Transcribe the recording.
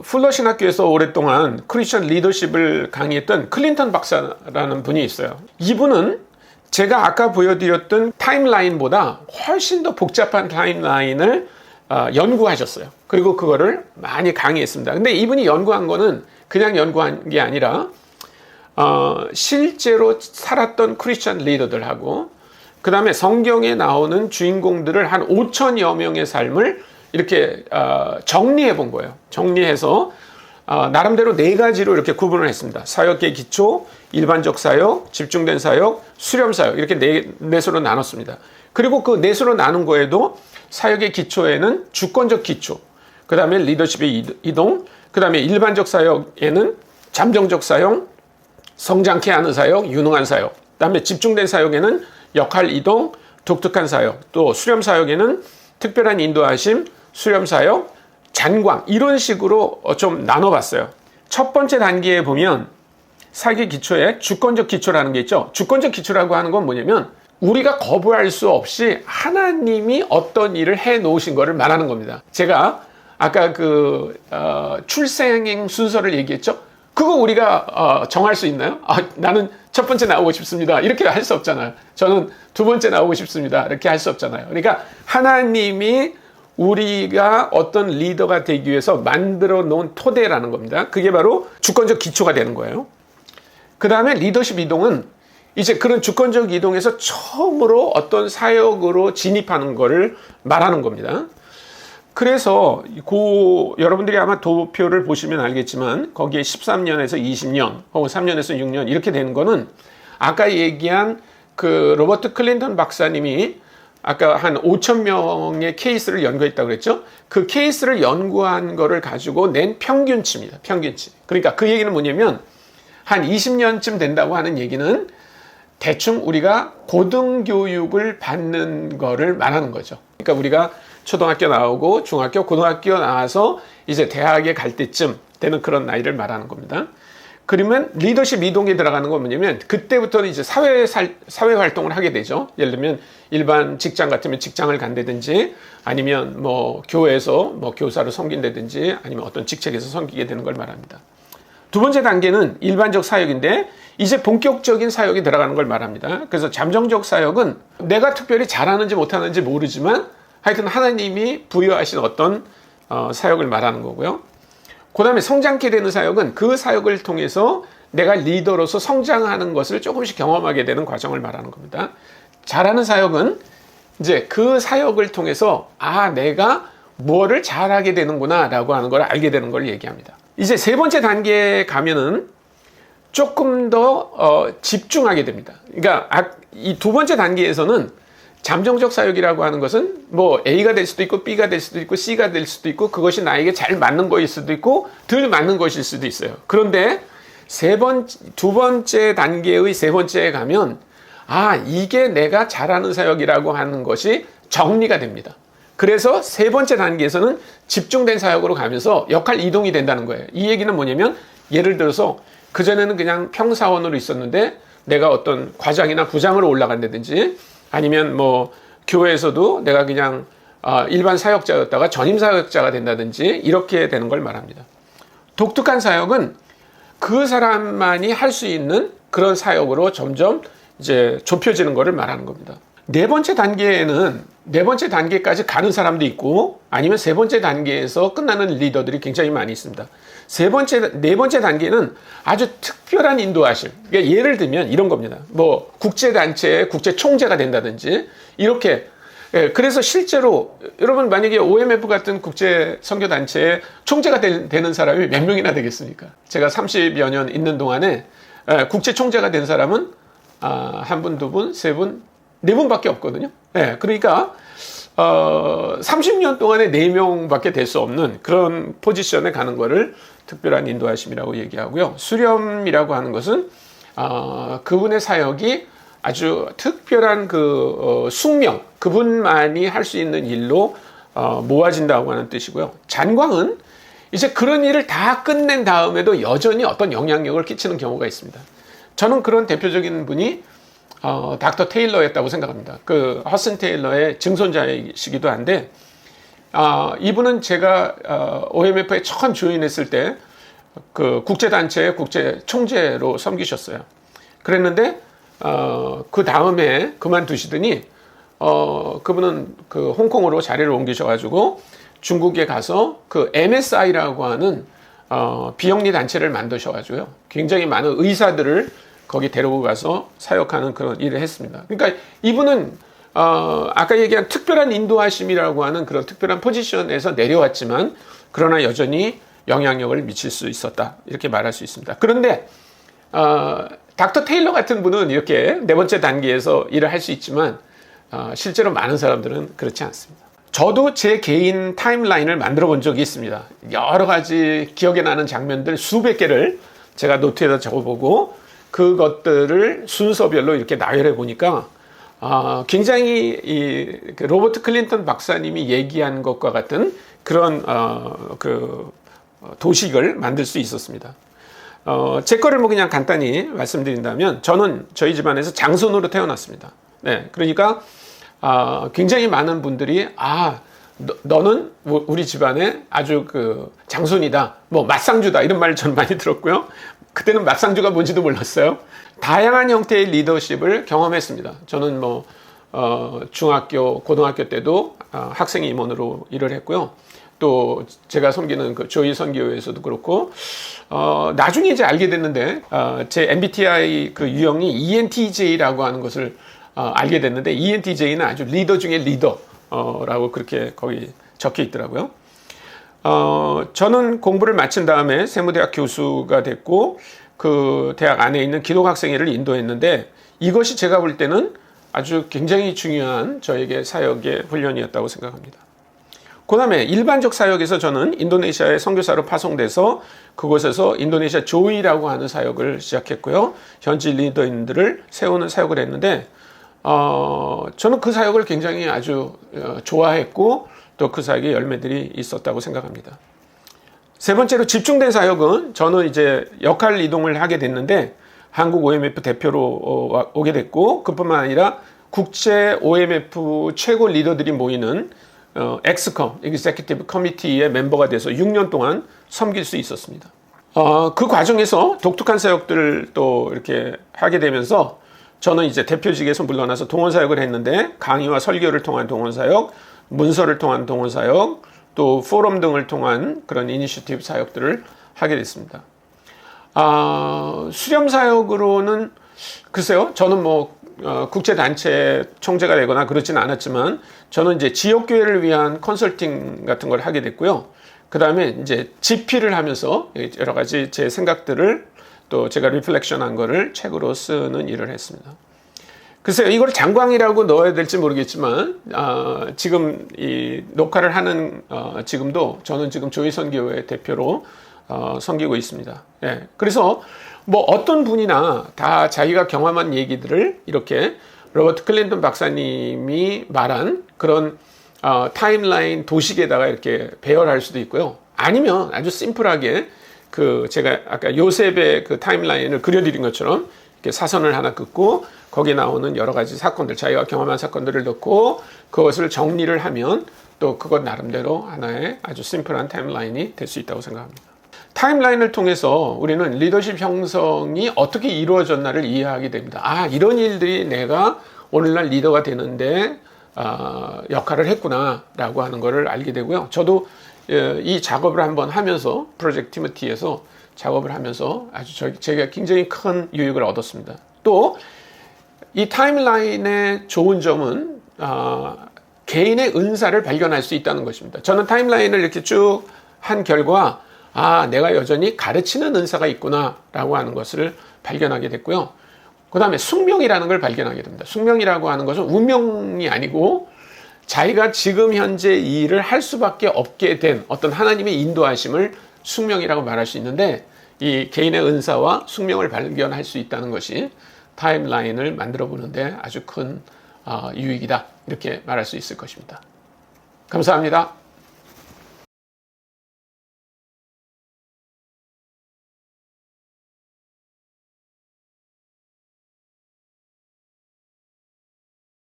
풀러 신학교에서 오랫동안 크리스천 리더십을 강의했던 클린턴 박사라는 분이 있어요. 이분은 제가 아까 보여드렸던 타임라인보다 훨씬 더 복잡한 타임라인을 연구하셨어요. 그리고 그거를 많이 강의했습니다. 근데 이분이 연구한 거는 그냥 연구한 게 아니라 실제로 살았던 크리스천 리더들하고 그 다음에 성경에 나오는 주인공들을 한 5천여 명의 삶을 이렇게 정리해 본 거예요. 정리해서 나름대로 4가지로 이렇게 구분을 했습니다. 사역의 기초, 일반적 사역, 집중된 사역, 수렴 사역 이렇게 넷으로 나눴습니다. 그리고 그 넷으로 나눈 거에도 사역의 기초에는 주권적 기초, 그 다음에 리더십의 이동, 그 다음에 일반적 사역에는 잠정적 사역, 성장케 하는 사역, 유능한 사역, 그 다음에 집중된 사역에는 역할 이동, 독특한 사역, 또 수렴 사역에는 특별한 인도하심, 수렴 사역, 잔광 이런 식으로 좀 나눠봤어요. 첫 번째 단계에 보면 사역의 기초에 주권적 기초라는 게 있죠. 주권적 기초라고 하는 건 뭐냐면 우리가 거부할 수 없이 하나님이 어떤 일을 해 놓으신 거를 말하는 겁니다. 제가 아까 출생 순서를 얘기했죠. 그거 우리가 정할 수 있나요? 나는 첫 번째 나오고 싶습니다. 이렇게 할 수 없잖아요. 저는 두 번째 나오고 싶습니다. 이렇게 할 수 없잖아요. 그러니까 하나님이 우리가 어떤 리더가 되기 위해서 만들어 놓은 토대라는 겁니다. 그게 바로 주권적 기초가 되는 거예요. 그 다음에 리더십 이동은 이제 그런 주권적 이동에서 처음으로 어떤 사역으로 진입하는 거를 말하는 겁니다. 그래서 여러분들이 아마 도표를 보시면 알겠지만 거기에 13년에서 20년 혹은 3년에서 6년 이렇게 되는 거는 아까 얘기한 그 로버트 클린턴 박사님이 아까 한 5천 명의 케이스를 연구했다고 그랬죠. 그 케이스를 연구한 거를 가지고 낸 평균치입니다. 평균치. 그러니까 그 얘기는 뭐냐면 한 20년쯤 된다고 하는 얘기는 대충 우리가 고등교육을 받는 거를 말하는 거죠. 그러니까 우리가 초등학교 나오고 중학교, 고등학교 나와서 이제 대학에 갈 때쯤 되는 그런 나이를 말하는 겁니다. 그러면 리더십 이동에 들어가는 건 뭐냐면 그때부터는 이제 사회 활동을 하게 되죠. 예를 들면 일반 직장 같으면 직장을 간다든지 아니면 뭐 교회에서 뭐 교사로 섬긴다든지 아니면 어떤 직책에서 섬기게 되는 걸 말합니다. 두 번째 단계는 일반적 사역인데 이제 본격적인 사역이 들어가는 걸 말합니다. 그래서 잠정적 사역은 내가 특별히 잘하는지 못하는지 모르지만 하여튼 하나님이 부여하신 어떤 사역을 말하는 거고요. 그 다음에 성장케 되는 사역은 그 사역을 통해서 내가 리더로서 성장하는 것을 조금씩 경험하게 되는 과정을 말하는 겁니다. 잘하는 사역은 이제 그 사역을 통해서 내가 뭐를 잘하게 되는구나 라고 하는 걸 알게 되는 걸 얘기합니다. 이제 세 번째 단계에 가면은 조금 더 집중하게 됩니다. 그러니까 이 두 번째 단계에서는 잠정적 사역이라고 하는 것은 뭐 A가 될 수도 있고 B가 될 수도 있고 C가 될 수도 있고 그것이 나에게 잘 맞는 것일 수도 있고 덜 맞는 것일 수도 있어요. 그런데 두 번째 단계의 세 번째에 가면 이게 내가 잘하는 사역이라고 하는 것이 정리가 됩니다. 그래서 세 번째 단계에서는 집중된 사역으로 가면서 역할 이동이 된다는 거예요. 이 얘기는 뭐냐면 예를 들어서 그전에는 그냥 평사원으로 있었는데 내가 어떤 과장이나 부장으로 올라간다든지 아니면 뭐 교회에서도 내가 그냥 일반 사역자였다가 전임 사역자가 된다든지 이렇게 되는 걸 말합니다. 독특한 사역은 그 사람만이 할 수 있는 그런 사역으로 점점 이제 좁혀지는 것을 말하는 겁니다. 네 번째 단계까지 가는 사람도 있고 아니면 세 번째 단계에서 끝나는 리더들이 굉장히 많이 있습니다. 네 번째 단계는 아주 특별한 인도하심. 그러니까 예를 들면 이런 겁니다. 뭐 국제단체의 국제총재가 된다든지 이렇게. 그래서 실제로 여러분 만약에 OMF 같은 국제 선교단체의 총재가 되는 사람이 몇 명이나 되겠습니까? 제가 30여 년 있는 동안에 국제 총재가 된 사람은 한 분, 두 분, 세 분, 네 분밖에 없거든요. 그러니까 30년 동안에 4명밖에 될 수 없는 그런 포지션에 가는 거를 특별한 인도하심이라고 얘기하고요. 수렴이라고 하는 것은 그분의 사역이 아주 특별한 숙명, 그분만이 할 수 있는 일로 모아진다고 하는 뜻이고요. 잔광은 이제 그런 일을 다 끝낸 다음에도 여전히 어떤 영향력을 끼치는 경우가 있습니다. 저는 그런 대표적인 분이 닥터 테일러였다고 생각합니다. 허슨 테일러의 증손자이시기도 한데 이분은 제가 OMF에 처음 조인했을 때 그 국제단체의 국제 총재로 섬기셨어요. 그랬는데 그 다음에 그만두시더니 그분은 그 홍콩으로 자리를 옮기셔가지고 중국에 가서 그 MSI라고 하는 비영리 단체를 만드셔가지고요. 굉장히 많은 의사들을 거기 데리고 가서 사역하는 그런 일을 했습니다. 그러니까 이분은 아까 얘기한 특별한 인도하심이라고 하는 그런 특별한 포지션에서 내려왔지만 그러나 여전히 영향력을 미칠 수 있었다. 이렇게 말할 수 있습니다. 그런데 닥터 테일러 같은 분은 이렇게 네 번째 단계에서 일을 할 수 있지만 실제로 많은 사람들은 그렇지 않습니다. 저도 제 개인 타임라인을 만들어 본 적이 있습니다. 여러 가지 기억에 나는 장면들 수백 개를 제가 노트에다 적어보고 그것들을 순서별로 이렇게 나열해 보니까 굉장히 그 로버트 클린턴 박사님이 얘기한 것과 같은 그런 도식을 만들 수 있었습니다. 제 거를 뭐 그냥 간단히 말씀드린다면 저는 저희 집안에서 장손으로 태어났습니다. 네, 그러니까 굉장히 많은 분들이 너는 우리 집안에 아주 그 장손이다, 뭐 맞상주다 이런 말을 저는 많이 들었고요. 그때는 맞상주가 뭔지도 몰랐어요. 다양한 형태의 리더십을 경험했습니다. 저는 뭐 중학교, 고등학교 때도 학생 임원으로 일을 했고요. 또 제가 섬기는 그 조이 선교회에서도 그렇고 나중에 이제 알게 됐는데 제 MBTI 그 유형이 ENTJ라고 하는 것을 알게 됐는데 ENTJ는 아주 리더 중에 리더라고 그렇게 거기 적혀 있더라고요. 저는 공부를 마친 다음에 세무대학 교수가 됐고 그 대학 안에 있는 기독학생회를 인도했는데 이것이 제가 볼 때는 아주 굉장히 중요한 저에게 사역의 훈련이었다고 생각합니다. 그 다음에 일반적 사역에서 저는 인도네시아에 선교사로 파송돼서 그곳에서 인도네시아 조이라고 하는 사역을 시작했고요. 현지 리더인들을 세우는 사역을 했는데 저는 그 사역을 굉장히 아주 좋아했고 또 그 사역에 열매들이 있었다고 생각합니다. 세 번째로 집중된 사역은 저는 이제 역할 이동을 하게 됐는데 한국 OMF 대표로 오게 됐고 그뿐만 아니라 국제 OMF 최고 리더들이 모이는 엑스컴, Executive Committee의 멤버가 돼서 6년 동안 섬길 수 있었습니다. 그 과정에서 독특한 사역들을 또 이렇게 하게 되면서 저는 이제 대표직에서 물러나서 동원사역을 했는데 강의와 설교를 통한 동원사역, 문서를 통한 동원사역, 또 포럼 등을 통한 그런 이니셔티브 사역들을 하게 됐습니다. 수렴사역으로는 글쎄요, 저는 뭐 국제단체 총재가 되거나 그렇지는 않았지만 저는 이제 지역교회를 위한 컨설팅 같은 걸 하게 됐고요. 그 다음에 이제 집필을 하면서 여러 가지 제 생각들을 또 제가 리플렉션한 거를 책으로 쓰는 일을 했습니다. 글쎄요, 이걸 장광이라고 넣어야 될지 모르겠지만 지금 이 녹화를 하는 지금도 저는 지금 조이선교회 대표로 섬기고 있습니다. 예, 그래서 뭐 어떤 분이나 다 자기가 경험한 얘기들을 이렇게 로버트 클린턴 박사님이 말한 그런 타임라인 도식에다가 이렇게 배열할 수도 있고요. 아니면 아주 심플하게 그 제가 아까 요셉의 그 타임라인을 그려드린 것처럼 이렇게 사선을 하나 긋고 거기에 나오는 여러 가지 사건들, 자기가 경험한 사건들을 넣고 그것을 정리를 하면 또 그것 나름대로 하나의 아주 심플한 타임라인이 될 수 있다고 생각합니다. 타임라인을 통해서 우리는 리더십 형성이 어떻게 이루어졌나를 이해하게 됩니다. 이런 일들이 내가 오늘날 리더가 되는데 역할을 했구나 라고 하는 것을 알게 되고요. 저도 이 작업을 한번 하면서 프로젝트 티모티에서 작업을 하면서 아주 제가 굉장히 큰 유익을 얻었습니다. 또 이 타임라인의 좋은 점은 개인의 은사를 발견할 수 있다는 것입니다. 저는 타임라인을 이렇게 쭉 한 결과 내가 여전히 가르치는 은사가 있구나 라고 하는 것을 발견하게 됐고요. 그 다음에 숙명이라는 걸 발견하게 됩니다. 숙명이라고 하는 것은 운명이 아니고 자기가 지금 현재 이 일을 할 수밖에 없게 된 어떤 하나님의 인도하심을 숙명이라고 말할 수 있는데 이 개인의 은사와 숙명을 발견할 수 있다는 것이 타임라인을 만들어 보는데 아주 큰 유익이다 이렇게 말할 수 있을 것입니다. 감사합니다.